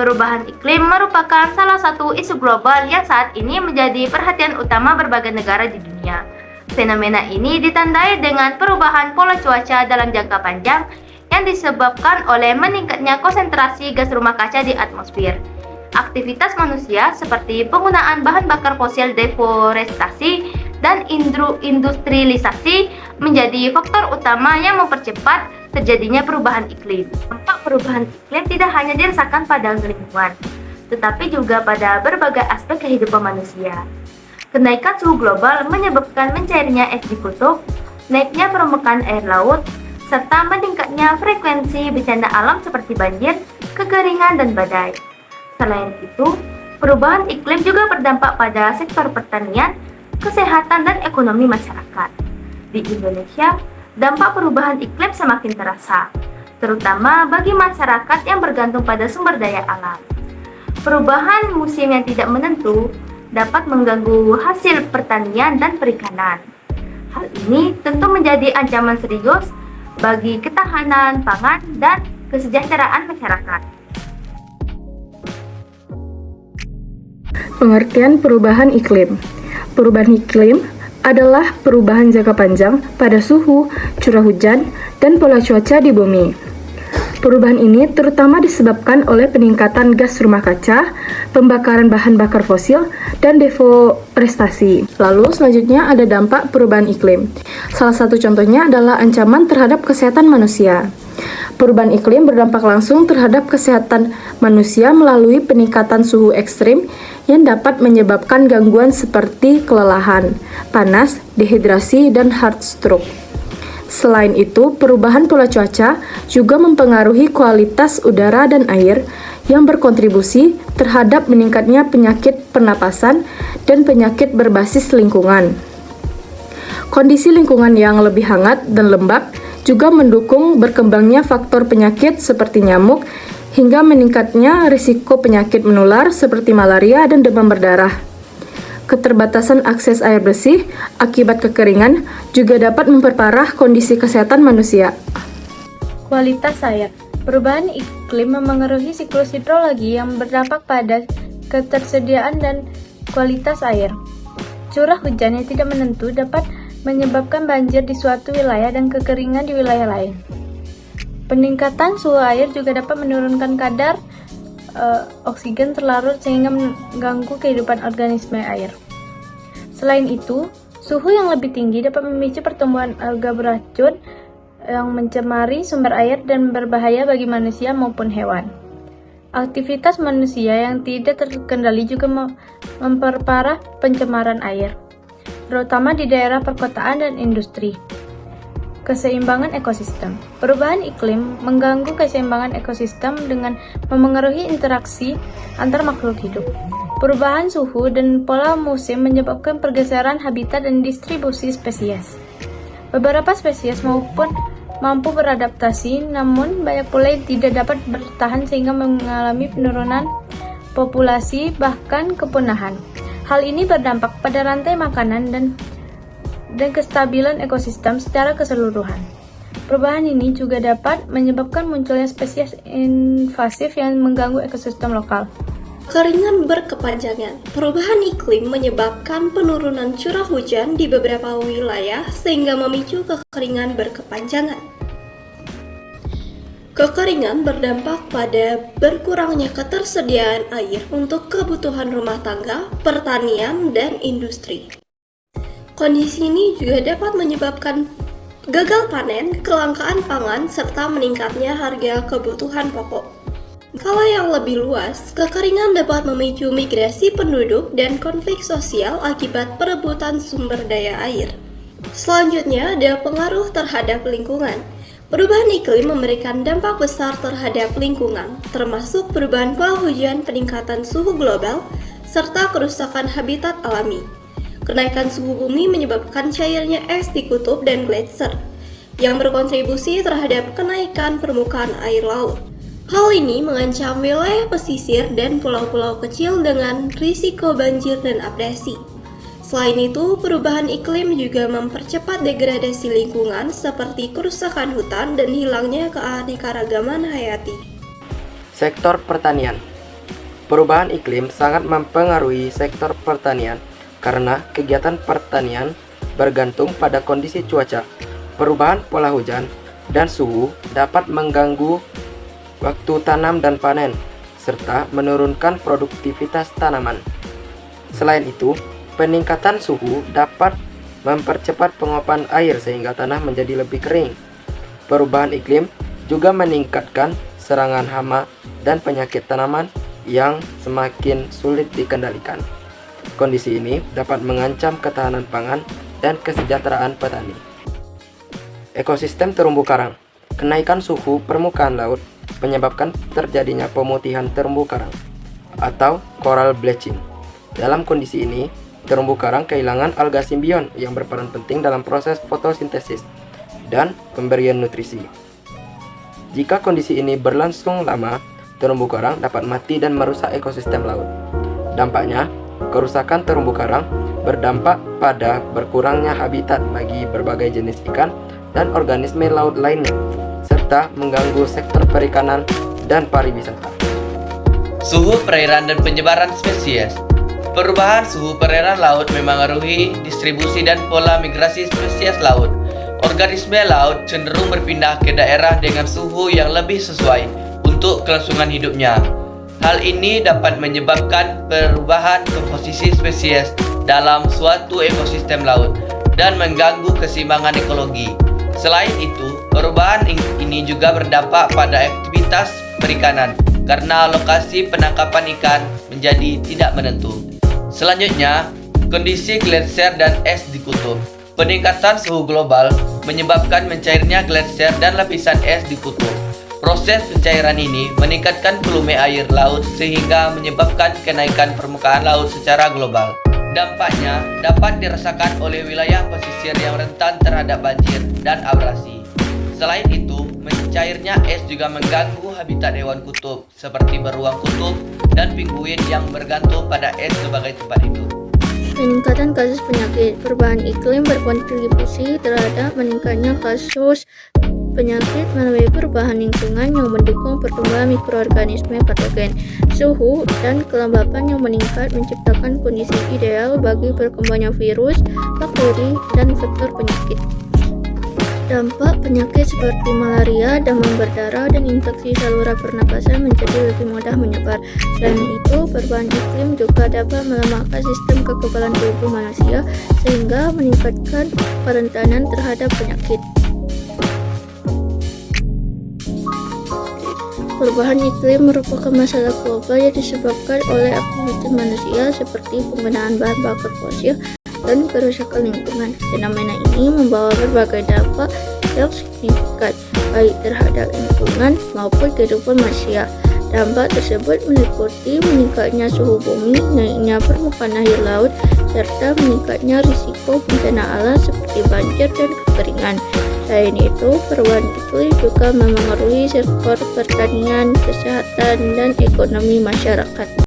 Perubahan iklim merupakan salah satu isu global yang saat ini menjadi perhatian utama berbagai negara di dunia. Fenomena ini ditandai dengan perubahan pola cuaca dalam jangka panjang yang disebabkan oleh meningkatnya konsentrasi gas rumah kaca di atmosfer. Aktivitas manusia seperti penggunaan bahan bakar fosil, deforestasi, dan industrialisasi menjadi faktor utama yang mempercepat terjadinya perubahan iklim. Dampak perubahan iklim tidak hanya dirasakan pada lingkungan, tetapi juga pada berbagai aspek kehidupan manusia. Kenaikan suhu global menyebabkan mencairnya es di kutub, naiknya permukaan air laut, serta meningkatnya frekuensi bencana alam seperti banjir, kekeringan, dan badai. Selain itu, perubahan iklim juga berdampak pada sektor pertanian, kesehatan, dan ekonomi masyarakat. Di Indonesia, dampak perubahan iklim semakin terasa, terutama bagi masyarakat yang bergantung pada sumber daya alam. Perubahan musim yang tidak menentu dapat mengganggu hasil pertanian dan perikanan. Hal ini tentu menjadi ancaman serius bagi ketahanan pangan dan kesejahteraan masyarakat. Pengertian perubahan iklim. Perubahan iklim adalah perubahan jangka panjang pada suhu, curah hujan, dan pola cuaca di bumi. Perubahan ini terutama disebabkan oleh peningkatan gas rumah kaca, pembakaran bahan bakar fosil, dan deforestasi. Lalu selanjutnya ada dampak perubahan iklim. Salah satu contohnya adalah ancaman terhadap kesehatan manusia. Perubahan iklim berdampak langsung terhadap kesehatan manusia melalui peningkatan suhu ekstrim yang dapat menyebabkan gangguan seperti kelelahan, panas, dehidrasi, dan heart stroke. Selain itu, perubahan pola cuaca juga mempengaruhi kualitas udara dan air yang berkontribusi terhadap meningkatnya penyakit pernapasan dan penyakit berbasis lingkungan. Kondisi lingkungan yang lebih hangat dan lembab juga mendukung berkembangnya faktor penyakit seperti nyamuk hingga meningkatnya risiko penyakit menular seperti malaria dan demam berdarah. Keterbatasan akses air bersih akibat kekeringan juga dapat memperparah kondisi kesehatan manusia. Kualitas air. Perubahan iklim memengaruhi siklus hidrologi yang berdampak pada ketersediaan dan kualitas air. Curah hujan yang tidak menentu dapat menyebabkan banjir di suatu wilayah dan kekeringan di wilayah lain. Peningkatan suhu air juga dapat menurunkan kadar oksigen terlarut sehingga mengganggu kehidupan organisme air. Selain itu, suhu yang lebih tinggi dapat memicu pertumbuhan alga beracun yang mencemari sumber air dan berbahaya bagi manusia maupun hewan. Aktivitas manusia yang tidak terkendali juga memperparah pencemaran air, terutama di daerah perkotaan dan industri. Keseimbangan ekosistem. Perubahan iklim mengganggu keseimbangan ekosistem dengan memengaruhi interaksi antar makhluk hidup. Perubahan suhu dan pola musim menyebabkan pergeseran habitat dan distribusi spesies. Beberapa spesies mampu beradaptasi, namun banyak pula yang tidak dapat bertahan sehingga mengalami penurunan populasi bahkan kepunahan. Hal ini berdampak pada rantai makanan dan kestabilan ekosistem secara keseluruhan. Perubahan ini juga dapat menyebabkan munculnya spesies invasif yang mengganggu ekosistem lokal. Kekeringan berkepanjangan. Perubahan iklim menyebabkan penurunan curah hujan di beberapa wilayah sehingga memicu kekeringan berkepanjangan. Kekeringan berdampak pada berkurangnya ketersediaan air untuk kebutuhan rumah tangga, pertanian, dan industri. Kondisi ini juga dapat menyebabkan gagal panen, kelangkaan pangan, serta meningkatnya harga kebutuhan pokok. Skala yang lebih luas, kekeringan dapat memicu migrasi penduduk dan konflik sosial akibat perebutan sumber daya air. Selanjutnya ada pengaruh terhadap lingkungan. Perubahan iklim memberikan dampak besar terhadap lingkungan, termasuk perubahan pola hujan, peningkatan suhu global, serta kerusakan habitat alami. Kenaikan suhu bumi menyebabkan cairnya es di kutub dan gletser, yang berkontribusi terhadap kenaikan permukaan air laut. Hal ini mengancam wilayah pesisir dan pulau-pulau kecil dengan risiko banjir dan abrasi. Selain itu, perubahan iklim juga mempercepat degradasi lingkungan seperti kerusakan hutan dan hilangnya keanekaragaman hayati. Sektor pertanian. Perubahan iklim sangat mempengaruhi sektor pertanian karena kegiatan pertanian bergantung pada kondisi cuaca. Perubahan pola hujan dan suhu dapat mengganggu waktu tanam dan panen, serta menurunkan produktivitas tanaman. Selain itu, peningkatan suhu dapat mempercepat penguapan air sehingga tanah menjadi lebih kering. Perubahan iklim juga meningkatkan serangan hama dan penyakit tanaman yang semakin sulit dikendalikan. Kondisi ini dapat mengancam ketahanan pangan dan kesejahteraan petani. Ekosistem terumbu karang. Kenaikan suhu permukaan laut menyebabkan terjadinya pemutihan terumbu karang atau coral bleaching. Dalam kondisi ini, terumbu karang kehilangan alga simbion yang berperan penting dalam proses fotosintesis dan pemberian nutrisi. Jika kondisi ini berlangsung lama, terumbu karang dapat mati dan merusak ekosistem laut. Dampaknya, kerusakan terumbu karang berdampak pada berkurangnya habitat bagi berbagai jenis ikan dan organisme laut lainnya, serta mengganggu sektor perikanan dan pariwisata. Suhu perairan dan penyebaran spesies. Perubahan suhu perairan laut memengaruhi distribusi dan pola migrasi spesies laut. Organisme laut cenderung berpindah ke daerah dengan suhu yang lebih sesuai untuk kelangsungan hidupnya. Hal ini dapat menyebabkan perubahan komposisi spesies dalam suatu ekosistem laut dan mengganggu keseimbangan ekologi. Selain itu, perubahan ini juga berdampak pada aktivitas perikanan karena lokasi penangkapan ikan menjadi tidak menentu. Selanjutnya, kondisi gletser dan es di kutub. Peningkatan suhu global menyebabkan mencairnya gletser dan lapisan es di kutub. Proses pencairan ini meningkatkan volume air laut sehingga menyebabkan kenaikan permukaan laut secara global. Dampaknya dapat dirasakan oleh wilayah pesisir yang rentan terhadap banjir dan abrasi. Selain itu, mencairnya es juga mengganggu habitat hewan kutub seperti beruang kutub dan penguin yang bergantung pada es sebagai tempat hidup. Peningkatan kasus penyakit. Perubahan iklim berkontribusi terhadap meningkatnya kasus penyakit melalui perubahan lingkungan yang mendukung pertumbuhan mikroorganisme patogen. Suhu dan kelembapan yang meningkat menciptakan kondisi ideal bagi berkembangnya virus, bakteri, dan vektor penyakit. Dampak penyakit seperti malaria, demam berdarah, dan infeksi saluran pernapasan menjadi lebih mudah menyebar. Selain itu, perubahan iklim juga dapat melemahkan sistem kekebalan tubuh manusia sehingga meningkatkan kerentanan terhadap penyakit. Perubahan iklim merupakan masalah global yang disebabkan oleh aktivitas manusia seperti penggunaan bahan bakar fosil dan kerusakan lingkungan. Fenomena ini membawa berbagai dampak yang signifikan baik terhadap lingkungan maupun kehidupan manusia. Dampak tersebut meliputi meningkatnya suhu bumi, naiknya permukaan air laut, serta meningkatnya risiko bencana alam seperti banjir dan kekeringan. Selain itu, perubahan iklim juga memengaruhi sektor pertanian, kesehatan, dan ekonomi masyarakat.